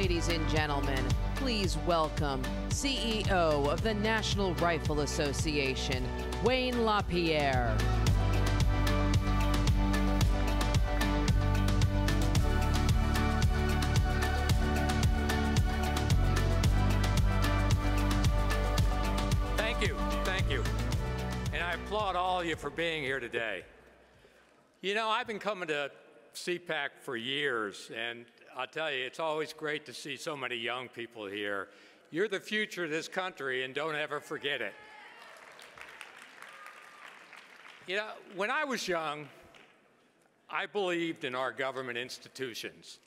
Ladies and gentlemen, please welcome CEO of the National Rifle Association, Wayne LaPierre. Thank you. And I applaud all of you for being here today. You know, I've been coming to CPAC for years, and I'll tell you, it's always great to see so many young people here. You're the future of this country, and don't ever forget it. You know, when I was young, I believed in our government institutions.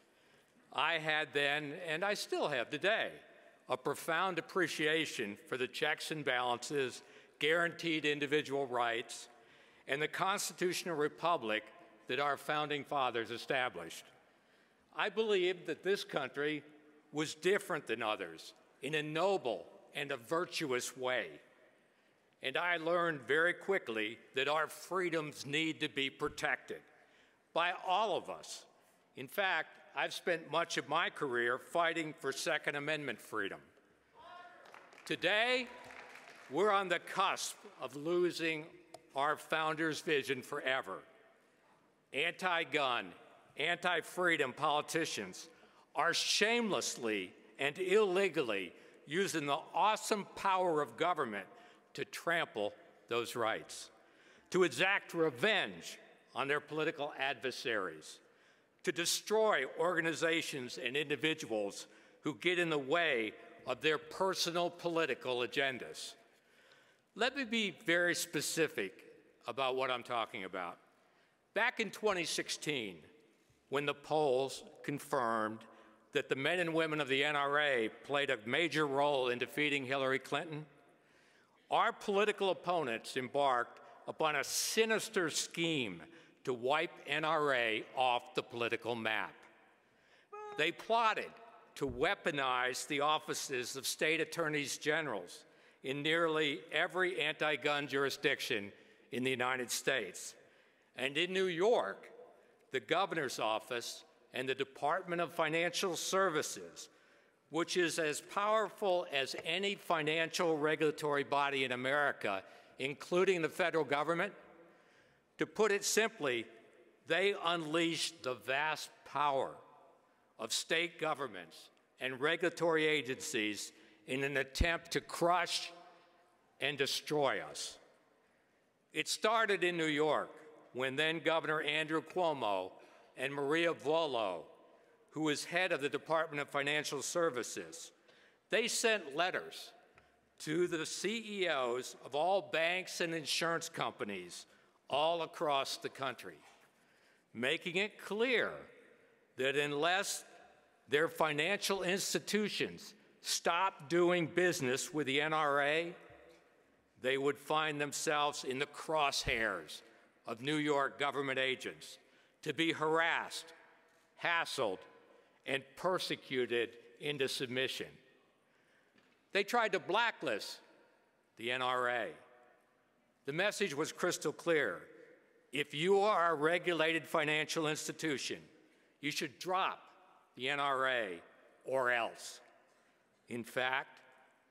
I had then, and I still have today, a profound appreciation for the checks and balances, guaranteed individual rights, and the constitutional republic that our founding fathers established. I believed that this country was different than others in a noble and a virtuous way. And I learned very quickly that our freedoms need to be protected by all of us. In fact, I've spent much of my career fighting for Second Amendment freedom. Today, we're on the cusp of losing our founders' vision forever. Anti-gun, anti-freedom politicians are shamelessly and illegally using the awesome power of government to trample those rights, to exact revenge on their political adversaries, to destroy organizations and individuals who get in the way of their personal political agendas. Let me be very specific about what I'm talking about. Back in 2016, when the polls confirmed that the men and women of the NRA played a major role in defeating Hillary Clinton, our political opponents embarked upon a sinister scheme to wipe NRA off the political map. They plotted to weaponize the offices of state attorneys generals in nearly every anti-gun jurisdiction in the United States. And in New York, the governor's office and the Department of Financial Services, which is as powerful as any financial regulatory body in America, including the federal government. To put it simply, they unleashed the vast power of state governments and regulatory agencies in an attempt to crush and destroy us. It started in New York when then Governor Andrew Cuomo and Maria Volo, who was head of the Department of Financial Services, they sent letters to the CEOs of all banks and insurance companies all across the country, making it clear that unless their financial institutions stopped doing business with the NRA, they would find themselves in the crosshairs of New York government agents to be harassed, hassled, and persecuted into submission. They tried to blacklist the NRA. The message was crystal clear. If you are a regulated financial institution, you should drop the NRA or else. In fact,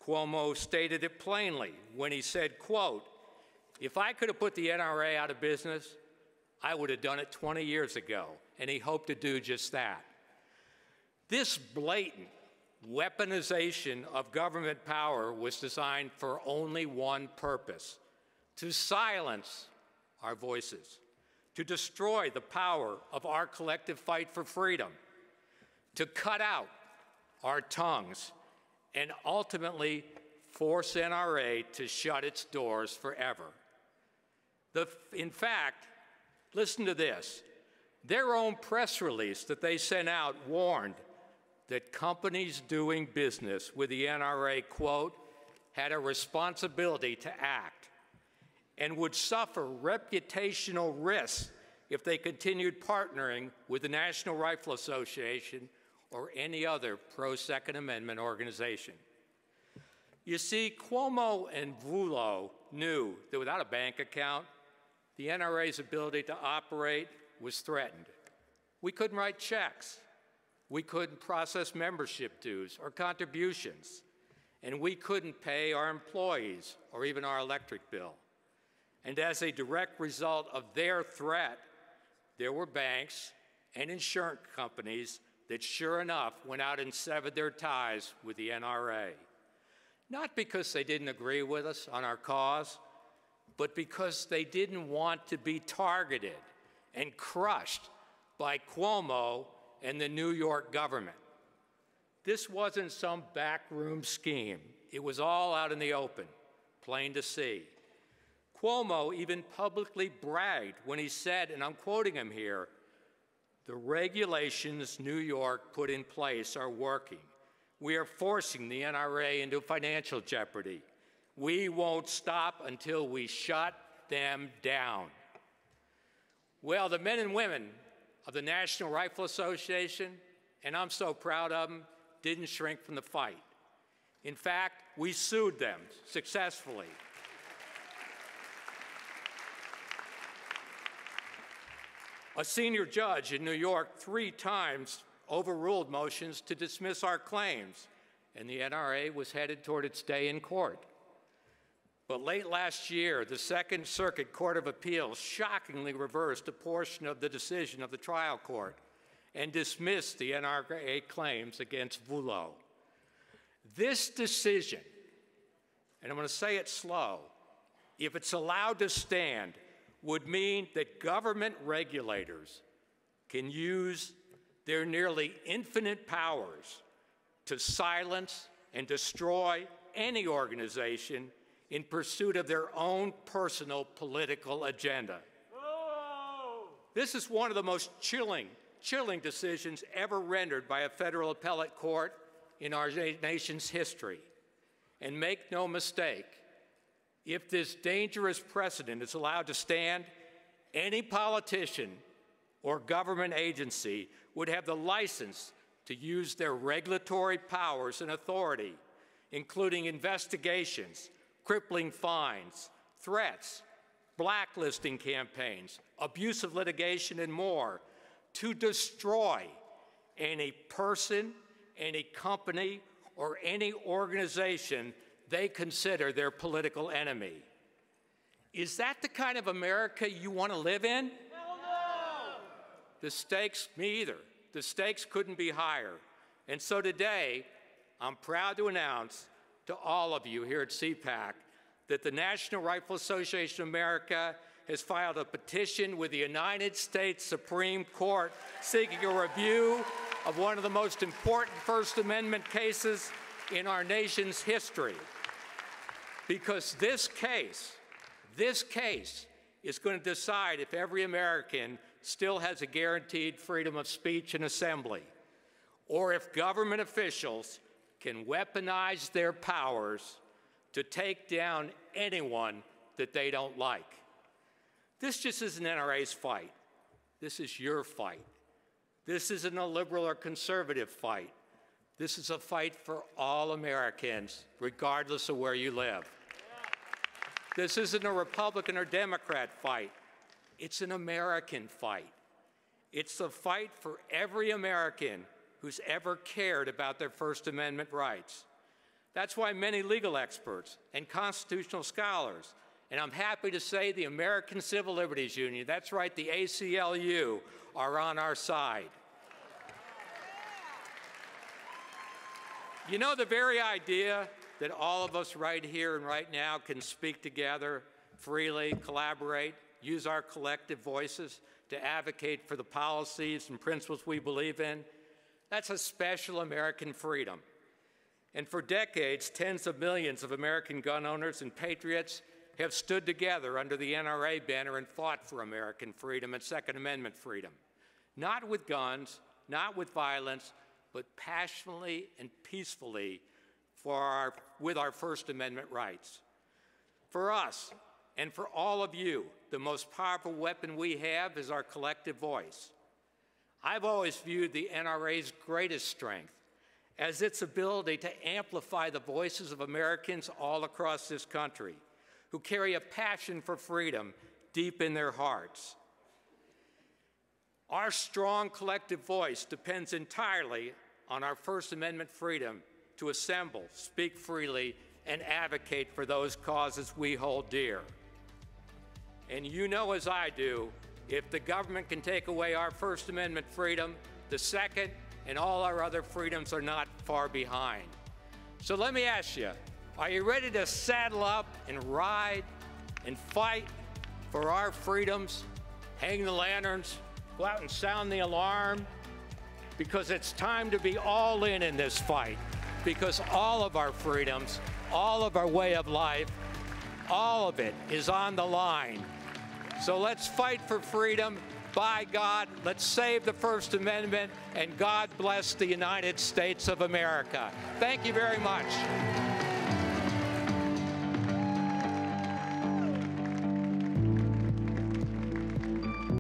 Cuomo stated it plainly when he said, quote, "If I could have put the NRA out of business, I would have done it 20 years ago," and he hoped to do just that. This blatant weaponization of government power was designed for only one purpose: to silence our voices, to destroy the power of our collective fight for freedom, to cut out our tongues, and ultimately force NRA to shut its doors forever. In fact, listen to this. Their own press release that they sent out warned that companies doing business with the NRA, quote, had a responsibility to act and would suffer reputational risks if they continued partnering with the National Rifle Association or any other pro-Second Amendment organization. You see, Cuomo and Vullo knew that without a bank account, the NRA's ability to operate was threatened. We couldn't write checks. We couldn't process membership dues or contributions, and we couldn't pay our employees or even our electric bill. And as a direct result of their threat, there were banks and insurance companies that sure enough went out and severed their ties with the NRA. Not because they didn't agree with us on our cause, but because they didn't want to be targeted and crushed by Cuomo and the New York government. This wasn't some backroom scheme. It was all out in the open, plain to see. Cuomo even publicly bragged when he said, and I'm quoting him here, "The regulations New York put in place are working. We are forcing the NRA into financial jeopardy. We won't stop until we shut them down." Well, the men and women of the National Rifle Association, and I'm so proud of them, didn't shrink from the fight. In fact, we sued them successfully. A senior judge in New York 3 times overruled motions to dismiss our claims, and the NRA was headed toward its day in court. But late last year, the Second Circuit Court of Appeals shockingly reversed a portion of the decision of the trial court and dismissed the NRA claims against Vullo. This decision, and I'm going to say it slow, if it's allowed to stand, would mean that government regulators can use their nearly infinite powers to silence and destroy any organization in pursuit of their own personal political agenda. Whoa! This is one of the most chilling decisions ever rendered by a federal appellate court in our nation's history. And make no mistake, if this dangerous precedent is allowed to stand, any politician or government agency would have the license to use their regulatory powers and authority, including investigations, crippling fines, threats, blacklisting campaigns, abusive litigation, and more, to destroy any person, any company, or any organization they consider their political enemy. Is that the kind of America you want to live in? Hell no! The stakes, me either. The stakes couldn't be higher. And so today, I'm proud to announce to all of you here at CPAC that the National Rifle Association of America has filed a petition with the United States Supreme Court seeking a review of one of the most important First Amendment cases in our nation's history. Because this case is going to decide if every American still has a guaranteed freedom of speech and assembly, or if government officials can weaponize their powers to take down anyone that they don't like. This just isn't NRA's fight. This is your fight. This isn't a liberal or conservative fight. This is a fight for all Americans, regardless of where you live. This isn't a Republican or Democrat fight. It's an American fight. It's the fight for every American who's ever cared about their First Amendment rights. That's why many legal experts and constitutional scholars, and I'm happy to say the American Civil Liberties Union, that's right, the ACLU, are on our side. You know, the very idea that all of us right here and right now can speak together freely, collaborate, use our collective voices to advocate for the policies and principles we believe in, that's a special American freedom. And for decades, tens of millions of American gun owners and patriots have stood together under the NRA banner and fought for American freedom and Second Amendment freedom. Not with guns, not with violence, but passionately and peacefully with our First Amendment rights. For us, and for all of you, the most powerful weapon we have is our collective voice. I've always viewed the NRA's greatest strength as its ability to amplify the voices of Americans all across this country who carry a passion for freedom deep in their hearts. Our strong collective voice depends entirely on our First Amendment freedom to assemble, speak freely, and advocate for those causes we hold dear. And you know as I do, if the government can take away our First Amendment freedom, the Second and all our other freedoms are not far behind. So let me ask you, are you ready to saddle up and ride and fight for our freedoms, hang the lanterns, go out and sound the alarm? Because it's time to be all in this fight, because all of our freedoms, all of our way of life, all of it is on the line. So let's fight for freedom. By God, let's save the First Amendment, and God bless the United States of America. Thank you very much.